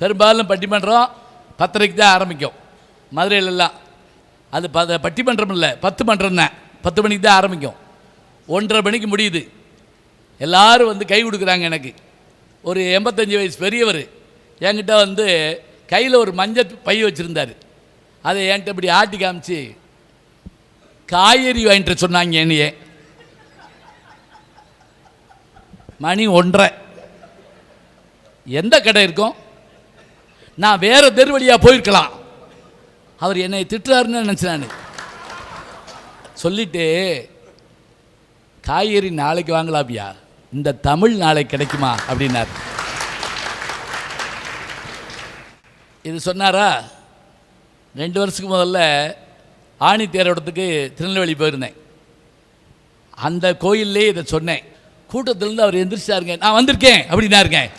பெரும்பாலும் பட்டிமன்றம் 10:30 தான் ஆரம்பிக்கும் மதுரையிலெல்லாம். அது பட்டிமன்றம் இல்லை, 10 மன்றம் தான். 10 மணிக்கு தான் ஆரம்பிக்கும், 1:30 மணிக்கு முடியுது. எல்லோரும் வந்து கை கொடுக்குறாங்க. எனக்கு ஒரு 85 வயசு பெரியவர் என்கிட்ட வந்து கையில் ஒரு மஞ்சள் பை வச்சுருந்தார். அதை என்கிட்ட இப்படி ஆட்டி காமிச்சு காய்கறி வாங்கிட்டு சொன்னாங்க. என்னையே மணி 1:30, எந்த கடை இருக்கும்? நான் வேறு தெரு வழியாக போயிருக்கலாம். அவர் என்னை திட்டுறாருன்னு நினச்சேன். நான் சொல்லிட்டு, காய்கறி நாளைக்கு வாங்கலாப்பியா, இந்த தமிழ் நாளைக்கு கிடைக்குமா அப்படின்னார். இது சொன்னாரா? 2 வருஷத்துக்கு முதல்ல ஆணி தேரோட்டத்துக்கு திருநெல்வேலி போயிருந்தேன். அந்த கோயிலே இதை சொன்னேன். கூட்டத்திலேருந்து அவர் எந்திரிச்சாருங்க. நான் வந்திருக்கேன் அப்படின்னா இருக்கேன்.